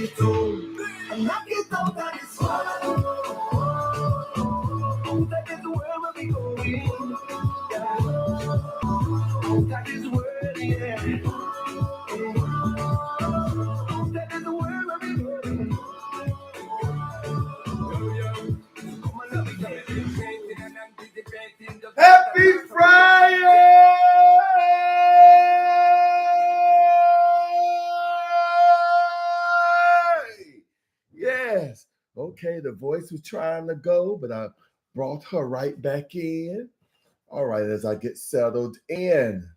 that is that is where we'll be going. That is where, yeah. That is where we'll be going. Happy Friday! Yes. Okay, the voice was trying to go, but I brought her right back in. All right, as I get settled in,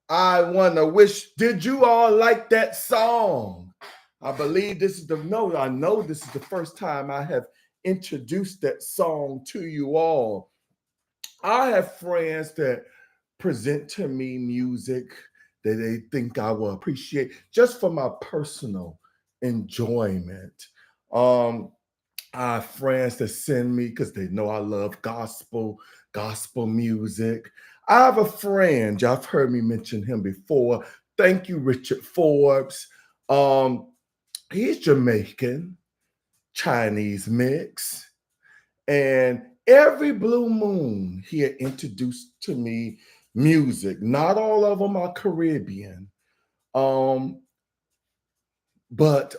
I want to wish, did you all like that song? I believe this is I know this is the first time I have introduced that song to you all. I have friends that present to me music that they think I will appreciate just for my personal enjoyment. Um, I have friends that send me because they know I love gospel music. I have a friend, y'all have heard me mention him before. Thank you, Richard Forbes. He's Jamaican, Chinese mix. And every blue moon, he had introduced to me music. Not all of them are Caribbean. But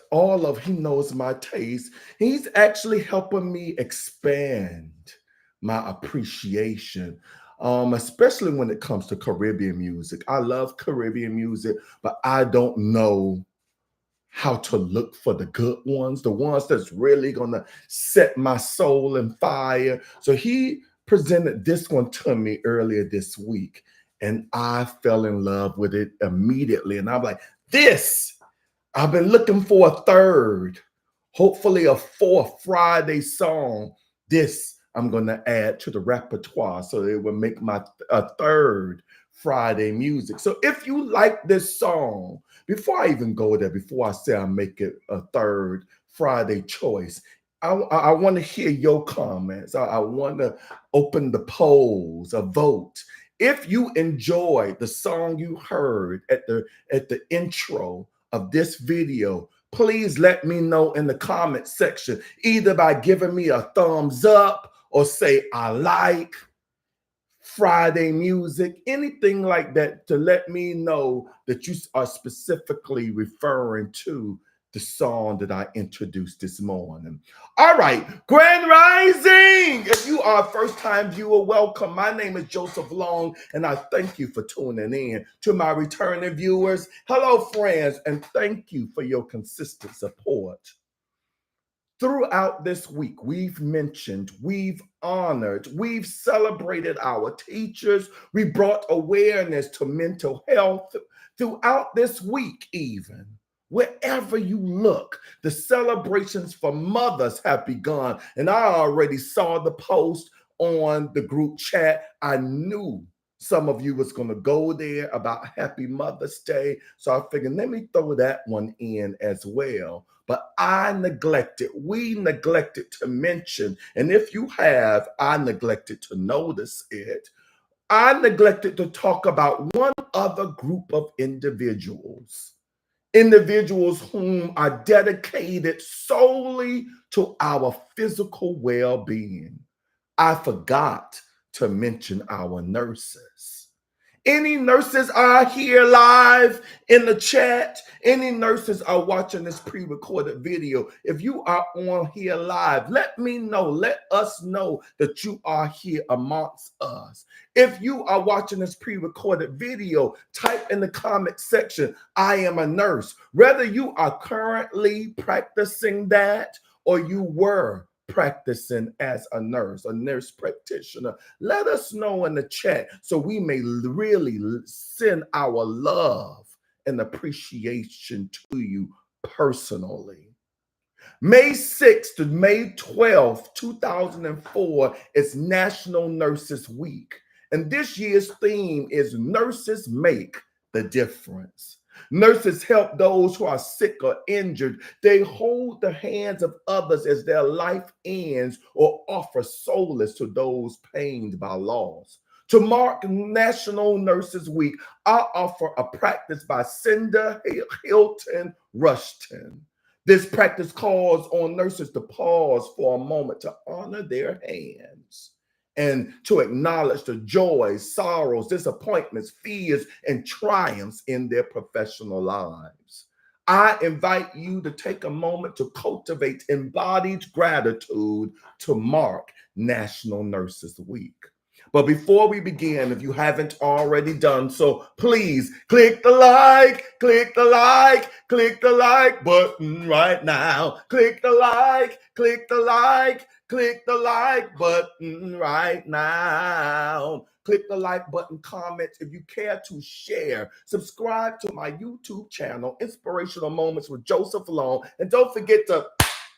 he knows my taste. He's actually helping me expand my appreciation, especially when it comes to Caribbean music. I love Caribbean music, but I don't know how to look for the good ones, the ones that's really gonna set my soul in fire. So he presented this one to me earlier this week, and I fell in love with it immediately. And I'm like, I've been looking for a third, hopefully a fourth Friday song. This I'm going to add to the repertoire so it will make my a third Friday music. So if you like this song, before I even go there, before I say I make it a third Friday choice, I want to hear your comments. I want to open the polls, a vote. If you enjoyed the song you heard at the intro of this video, please let me know in the comment section, either by giving me a thumbs up or say I like Friday music, anything like that, to let me know that you are specifically referring to the song that I introduced this morning. All right, Grand Rising. If you are a first-time viewer, welcome. My name is Joseph Long, and I thank you for tuning in. To my returning viewers, hello, friends, and thank you for your consistent support. Throughout this week, we've mentioned, we've honored, we've celebrated our teachers. We brought awareness to mental health throughout this week, even. Wherever you look, the celebrations for mothers have begun. And I already saw the post on the group chat. I knew some of you was going to go there about Happy Mother's Day. So I figured, let me throw that one in as well. But we neglected to mention, and if you have, I neglected to notice it. I neglected to talk about one other group of individuals whom are dedicated solely to our physical well-being. I forgot to mention our nurses. Any nurses are here live in the chat? Any nurses are watching this pre-recorded video? If you are on here live, let me know. Let us know that you are here amongst us. If you are watching this pre-recorded video, type in the comment section, I am a nurse. Whether you are currently practicing that or you were practicing as a nurse practitioner, let us know in the chat so we may really send our love and appreciation to you personally. May 6th to May 12th, 2004 is National Nurses Week. And this year's theme is Nurses Make the Difference. Nurses help those who are sick or injured. They hold the hands of others as their life ends or offer solace to those pained by loss. To mark National Nurses Week, I offer a practice by Cynda Hylton Rushton. This practice calls on nurses to pause for a moment to honor their hands and to acknowledge the joys, sorrows, disappointments, fears, and triumphs in their professional lives. I invite you to take a moment to cultivate embodied gratitude to mark National Nurses Week. But before we begin, if you haven't already done so, please click the like, click the like, click the like button right now. Click the like, click the like, click the like button right now. Click the like button, comment if you care to share. Subscribe to my YouTube channel, Inspirational Moments with Joseph Long. And don't forget to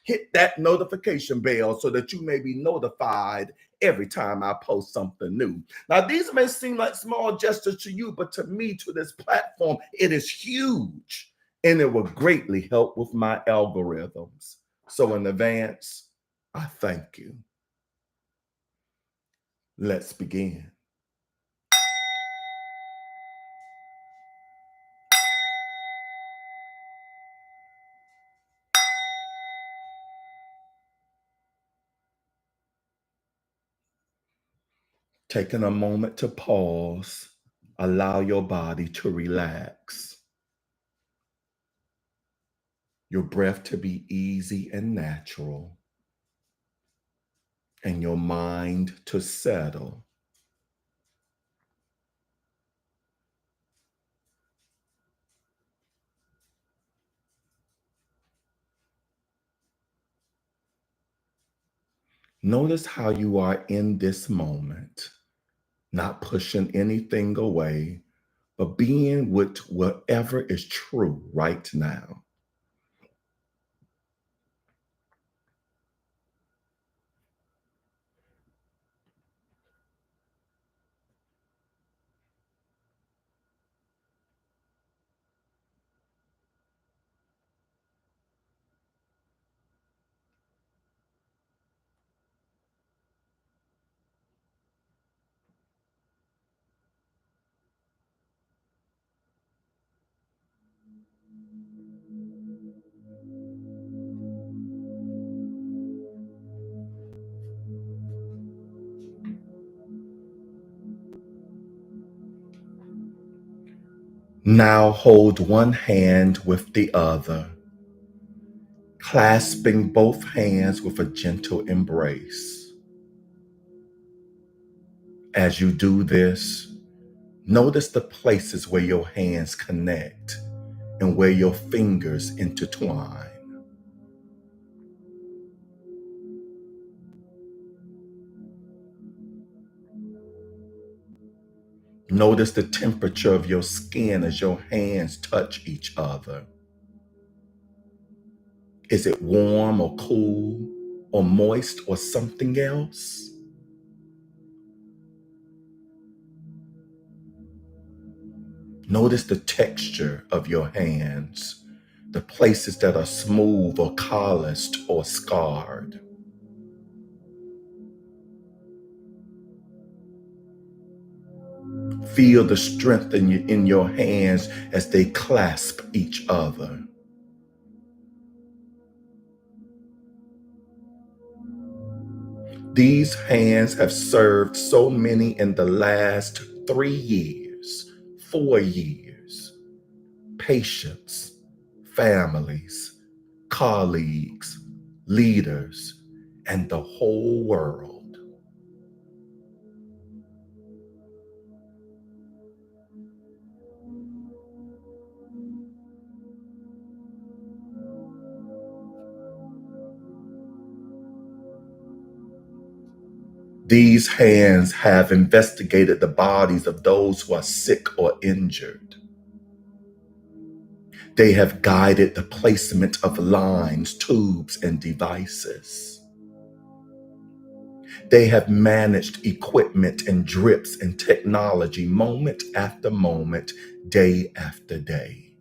hit that notification bell so that you may be notified every time I post something new. Now, these may seem like small gestures to you, but to me, to this platform, it is huge, and it will greatly help with my algorithms. So in advance, I thank you. Let's begin. Taking a moment to pause, allow your body to relax, your breath to be easy and natural, and your mind to settle. Notice how you are in this moment, not pushing anything away, but being with whatever is true right now. Now hold one hand with the other, clasping both hands with a gentle embrace. As you do this, notice the places where your hands connect and where your fingers intertwine. Notice the temperature of your skin as your hands touch each other. Is it warm or cool or moist or something else? Notice the texture of your hands, the places that are smooth or calloused or scarred. Feel the strength in your hands as they clasp each other. These hands have served so many in the last 3 years, 4 years. Patients, families, colleagues, leaders, and the whole world. These hands have investigated the bodies of those who are sick or injured. They have guided the placement of lines, tubes, and devices. They have managed equipment and drips and technology moment after moment, day after day.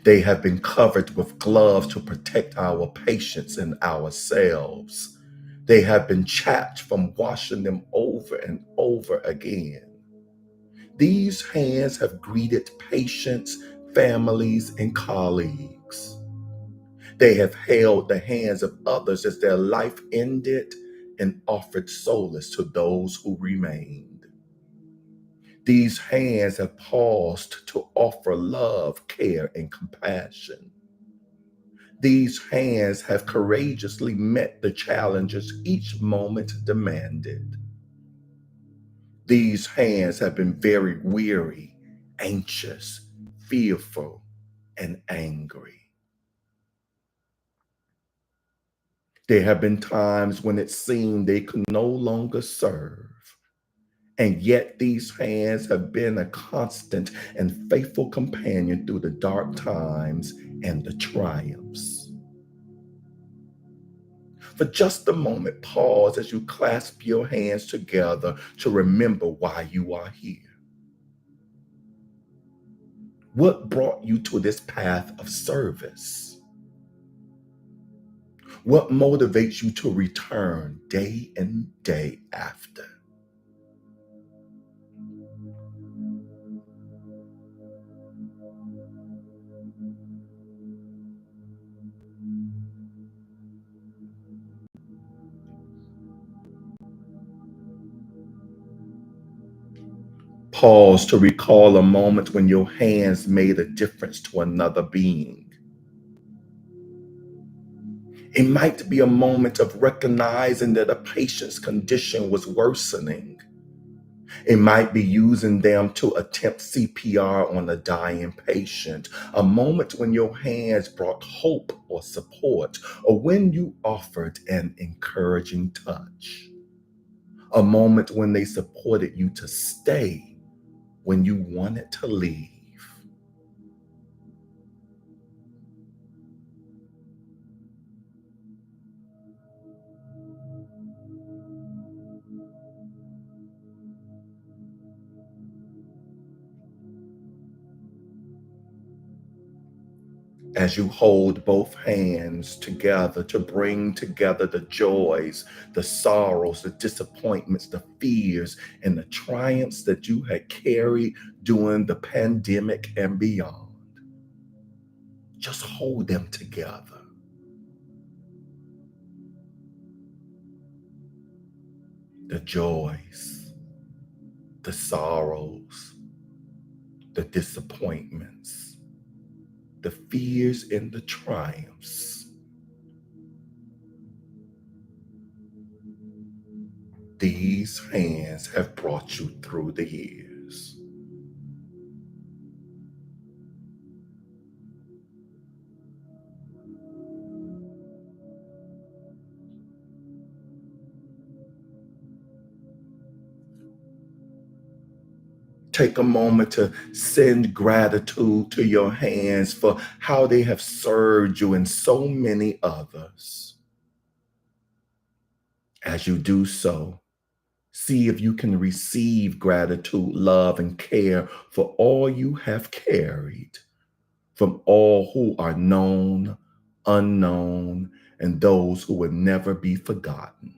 They have been covered with gloves to protect our patients and ourselves. They have been chapped from washing them over and over again. These hands have greeted patients, families, and colleagues. They have held the hands of others as their life ended and offered solace to those who remained. These hands have paused to offer love, care, and compassion. These hands have courageously met the challenges each moment demanded. These hands have been very weary, anxious, fearful, and angry. There have been times when it seemed they could no longer serve. And yet these hands have been a constant and faithful companion through the dark times and the triumphs. For just a moment, pause as you clasp your hands together to remember why you are here. What brought you to this path of service? What motivates you to return day and day after? Pause to recall a moment when your hands made a difference to another being. It might be a moment of recognizing that a patient's condition was worsening. It might be using them to attempt CPR on a dying patient, a moment when your hands brought hope or support, or when you offered an encouraging touch, a moment when they supported you to stay when you wanted to leave. As you hold both hands together to bring together the joys, the sorrows, the disappointments, the fears, and the triumphs that you had carried during the pandemic and beyond. Just hold them together. The joys, the sorrows, the disappointments, the fears, and the triumphs. These hands have brought you through the years. Take a moment to send gratitude to your hands for how they have served you and so many others. As you do so, see if you can receive gratitude, love, and care for all you have carried from all who are known, unknown, and those who will never be forgotten.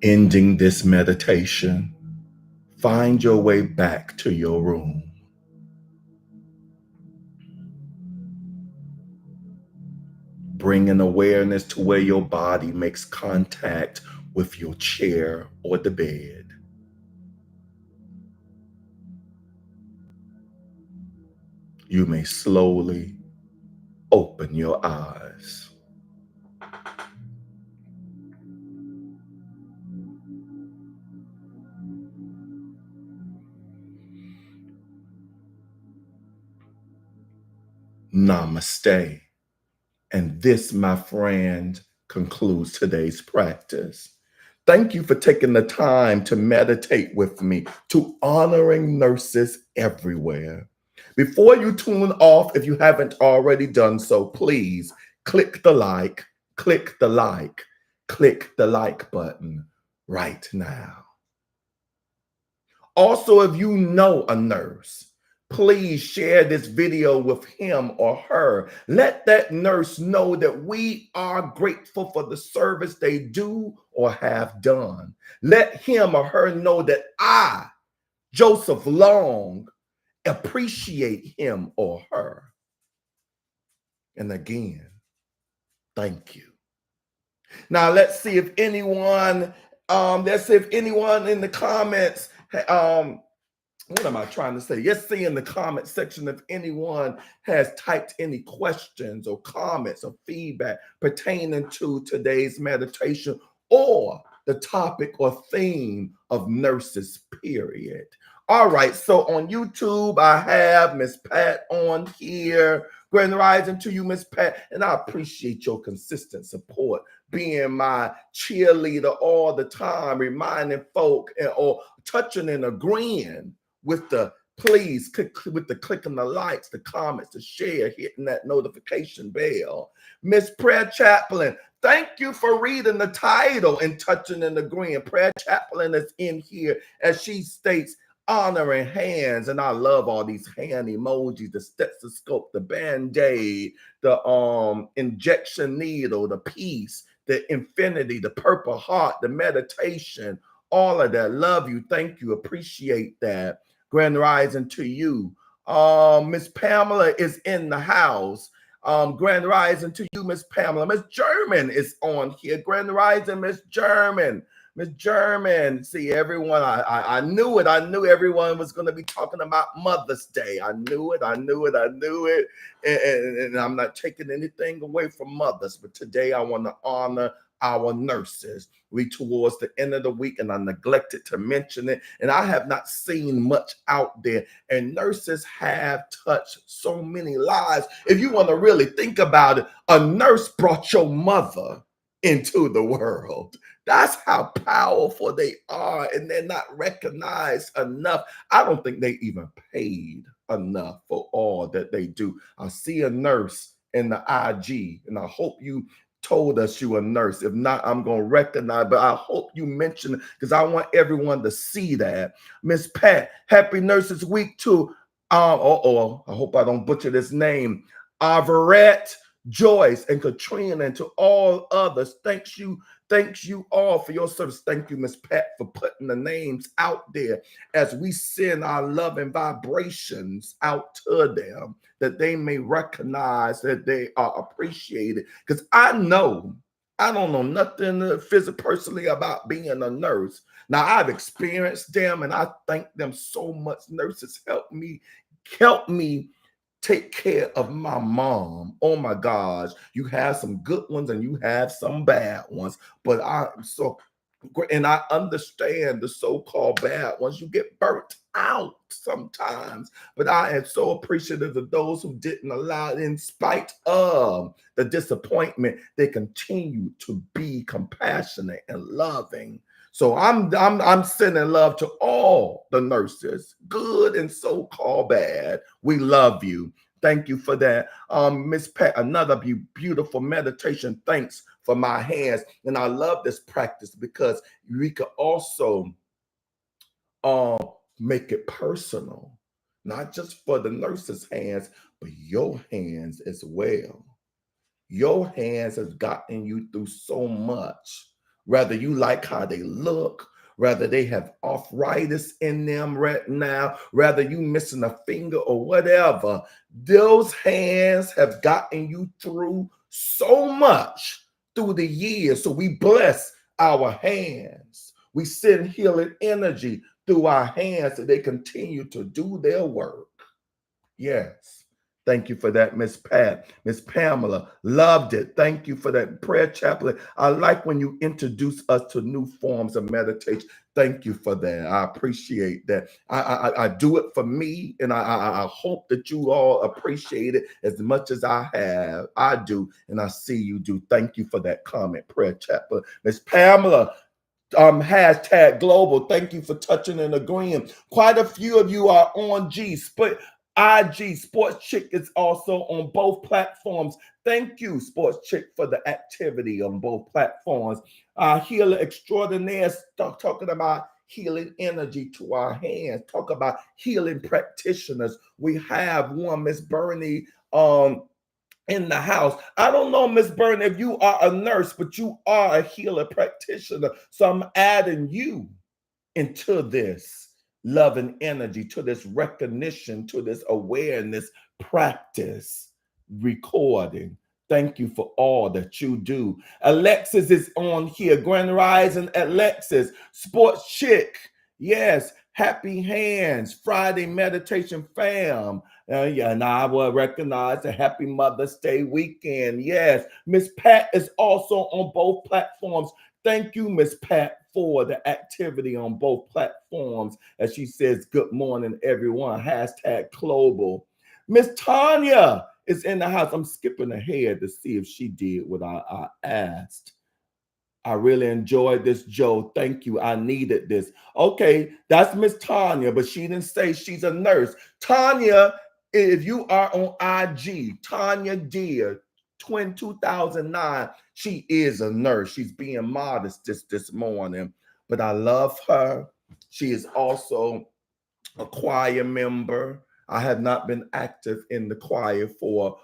Ending this meditation, find your way back to your room. Bring an awareness to where your body makes contact with your chair or the bed. You may slowly open your eyes. Namaste. And this, my friend, concludes today's practice. Thank you for taking the time to meditate with me, to honoring nurses everywhere. Before you tune off, if you haven't already done so, please click the like, click the like, click the like button right now. Also, if you know a nurse, please share this video with him or her. Let that nurse know that we are grateful for the service they do or have done. Let him or her know that I, Joseph Long, appreciate him or her. And again, thank you. Now let's see if anyone, in the comments, what am I trying to say? Let's see in the comment section if anyone has typed any questions or comments or feedback pertaining to today's meditation or the topic or theme of nurses, period. All right, so on YouTube, I have Miss Pat on here. Grand rising to you, Miss Pat, and I appreciate your consistent support, being my cheerleader all the time, reminding folk or touching and agreeing with the please click with the clicking the likes, the comments, the share, hitting that notification bell. Miss Prayer Chaplain, thank you for reading the title and touching and agreeing. Prayer Chaplain is in here as she states, honoring hands, and I love all these hand emojis, the stethoscope, the band-aid, the injection needle, the peace, the infinity, the purple heart, the meditation, all of that. Love you, thank you, appreciate that. Grand rising to you. Miss Pamela is in the house. Grand rising to you, Miss Pamela. Miss German is on here. Grand rising, Miss German. Miss German, see everyone, I knew it. I knew everyone was going to be talking about Mother's Day. I knew it. And I'm not taking anything away from mothers, but today I want to honor our nurses. We towards the end of the week, and I neglected to mention it, and I have not seen much out there, and nurses have touched so many lives. If you want to really think about it, a nurse brought your mother into the world. That's how powerful they are, and they're not recognized enough. I don't think they even paid enough for all that they do. I see a nurse in the IG, and I hope you told us you a nurse. If not, I'm going to recognize, but I hope you mention it because I want everyone to see that. Miss Pat, happy Nurses Week to, I hope I don't butcher this name, Averette, Joyce, and Katrina, and to all others. Thanks you all for your service. Thank you, Miss Pat, for putting the names out there as we send our love and vibrations out to them, that they may recognize that they are appreciated. Because I don't know nothing personally about being a nurse. Now, I've experienced them, and I thank them so much. Nurses help me take care of my mom. Oh my gosh, you have some good ones and you have some bad ones, but I understand the so-called bad ones. You get burnt out sometimes, but I am so appreciative of those who didn't allow it. In spite of the disappointment, they continue to be compassionate and loving. So I'm sending love to all the nurses, good and so-called bad. We love you. Thank you for that. Miss Pat, another beautiful meditation. Thanks for my hands. And I love this practice because we could also make it personal, not just for the nurse's hands, but your hands as well. Your hands has gotten you through so much. Whether you like how they look, whether they have arthritis in them right now, whether you missing a finger or whatever, those hands have gotten you through so much through the years. So we bless our hands. We send healing energy through our hands so they continue to do their work. Yes. Thank you for that, Miss Pat. Miss Pamela, loved it. Thank you for that. Prayer Chaplain, I like when you introduce us to new forms of meditation. Thank you for that. I appreciate that. I do it for me, and I hope that you all appreciate it as much as I do, and I see you do. Thank you for that comment, Prayer Chaplain. Miss Pamela, Hashtag global. Thank you for touching and agreeing. Quite a few of you are on IG. Sports Chick is also on both platforms. Thank you, Sports Chick, for the activity on both platforms. Healer extraordinaire, talking about healing energy to our hands. Talk about healing practitioners. We have one, Miss Bernie, in the house. I don't know, Miss Byrne, if you are a nurse, but you are a healer practitioner. So I'm adding you into this love and energy, to this recognition, to this awareness practice recording. Thank you for all that you do. Alexis is on here. Grand Rising Alexis. Sports Chick. Yes. Happy Hands. Friday Meditation Fam. Yeah, and I will recognize the Happy Mother's Day weekend. Yes. Miss Pat is also on both platforms. Thank you, Miss Pat, for the activity on both platforms. As she says, good morning, everyone. Hashtag global. Miss Tanya is in the house. I'm skipping ahead to see if she did what I asked. I really enjoyed this, Joe. Thank you. I needed this. Okay, that's Miss Tanya, but she didn't say she's a nurse. Tanya, if you are on IG, Tanya Deer, 2009, she is a nurse. She's being modest this morning, but I love her. She is also a choir member. I have not been active in the choir for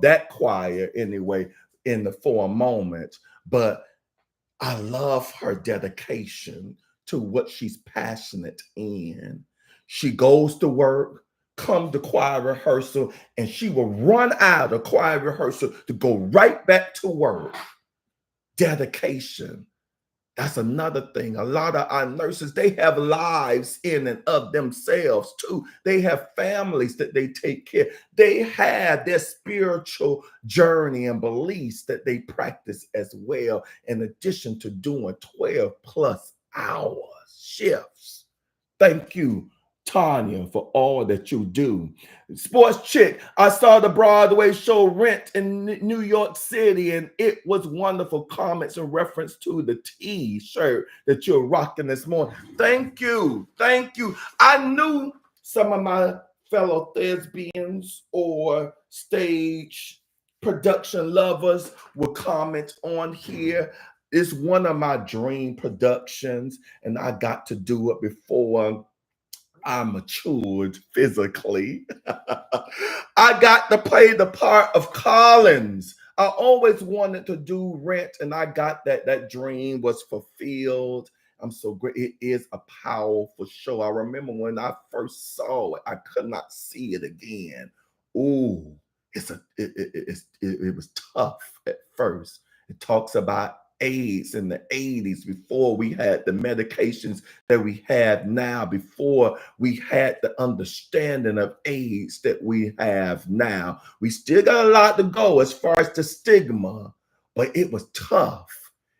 that choir anyway for a moment, but I love her dedication to what she's passionate in. She goes to work, come to choir rehearsal, and she will run out of choir rehearsal to go right back to work. Dedication. That's another thing. A lot of our nurses, they have lives in and of themselves too. They have families that they take care. They have their spiritual journey and beliefs that they practice as well, in addition to doing 12 plus hours shifts. Thank you, Tanya, for all that you do. Sports Chick, I saw the Broadway show Rent in New York City, and it was wonderful. Comments in reference to the T-shirt that you're rocking this morning. Thank you. Thank you. I knew some of my fellow thespians or stage production lovers would comment on here. It's one of my dream productions, and I got to do it before I matured physically. I got to play the part of Collins. I always wanted to do Rent, and I got that. That dream was fulfilled. I'm so great. It is a powerful show. I remember when I first saw it, I could not see it again. Ooh, it was tough at first. It talks about AIDS in the 80s, before we had the medications that we have now, before we had the understanding of AIDS that we have now. We still got a lot to go as far as the stigma, but it was tough.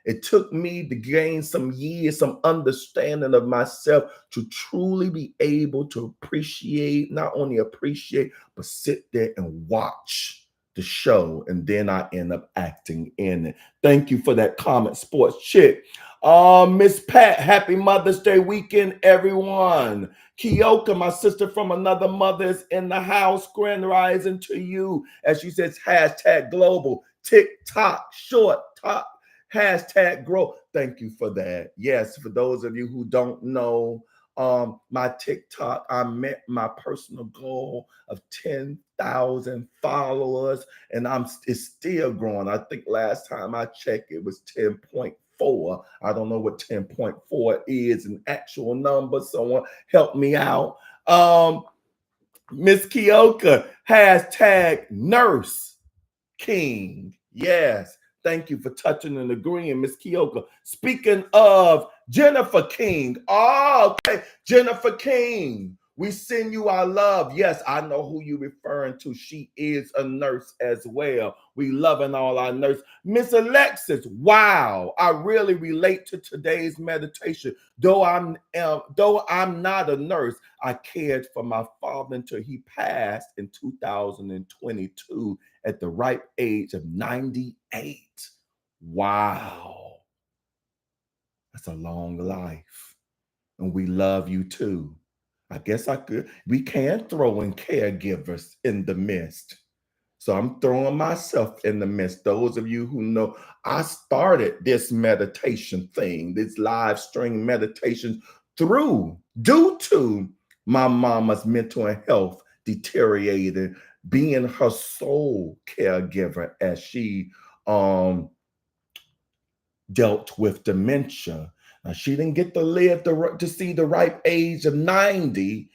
It took me to gain some years, some understanding of myself, to truly be able to appreciate, not only appreciate, but sit there and watch the show, and then I end up acting in it. Thank you for that comment, Sports Chick. Miss Pat, happy Mother's Day weekend, everyone. Kioka, my sister from another mother, is in the house. Grand rising to you. As she says, hashtag global, TikTok, short top, hashtag grow. Thank you for that. Yes, for those of you who don't know, my TikTok, I met my personal goal of 10,000 followers, and it's still growing. I think last time I checked, it was 10.4. I don't know what 10.4 is in actual numbers. Someone help me out. Miss Kioka, hashtag nurse king. Yes. Thank you for touching and agreeing, Miss Kioka. Speaking of Jennifer King. Oh, okay. Jennifer King. We send you our love. Yes, I know who you're referring to. She is a nurse as well. We loving all our nurses. Miss Alexis, wow. I really relate to today's meditation. Though I'm not a nurse, I cared for my father until he passed in 2022 at the ripe age of 98. Wow. That's a long life. And we love you too. I guess we can throw in caregivers in the midst. So I'm throwing myself in the midst. Those of you who know, I started this meditation thing, this live stream meditation due to my mama's mental and health deteriorating, being her sole caregiver as she um dealt with dementia. Now, she didn't get to live to see the ripe age of 90.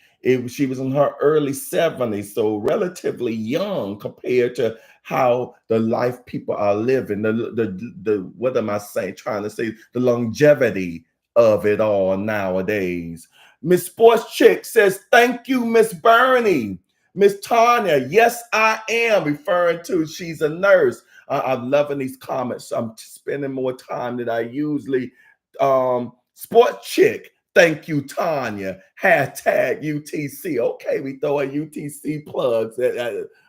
She was in her early 70s, so relatively young compared to how the life people are living. The what am I saying? Trying to say the longevity of it all nowadays. Miss Sports Chick says, "Thank you, Miss Bernie." Miss Tanya, yes, I am, referring to she's a nurse. I'm loving these comments. I'm spending more time than I usually. Sports Chick, thank you, Tanya. Hashtag UTC. Okay, we throw a UTC plugs.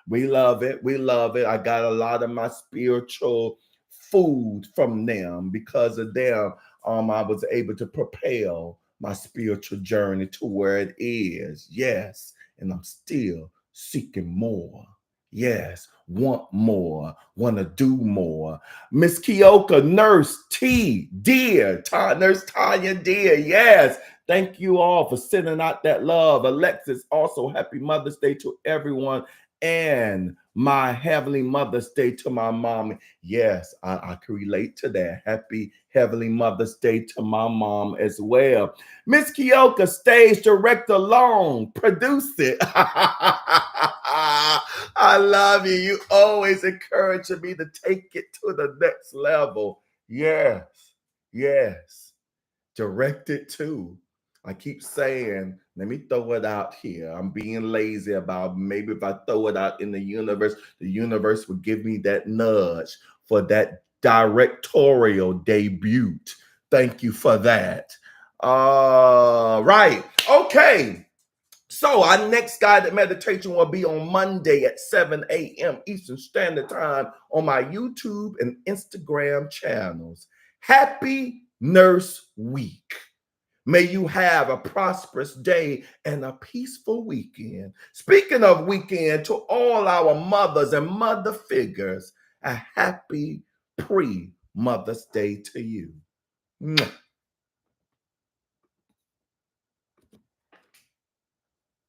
We love it. We love it. I got a lot of my spiritual food from them. Because of them, I was able to propel my spiritual journey to where it is. Yes, and I'm still seeking more. Yes, want more, want to do more. Miss Keoka, Nurse T, dear, Nurse Tanya, dear, yes. Thank you all for sending out that love. Alexis, also happy Mother's Day to everyone. And my Heavenly Mother's Day to my mom. Yes, I can relate to that. Happy Heavenly Mother's Day to my mom as well. Miss Keoka, stage director alone, produce it. I love you. You always encouraging me to take it to the next level. Yes, yes. Direct it too. I keep saying, let me throw it out here. I'm being lazy about maybe if I throw it out in the universe will give me that nudge for that directorial debut. Thank you for that. Right. Okay. So our next guided meditation will be on Monday at 7 a.m. Eastern Standard Time on my YouTube and Instagram channels. Happy Nurse Week. May you have a prosperous day and a peaceful weekend. Speaking of weekend, to all our mothers and mother figures, a happy pre-Mother's Day to you. Mwah.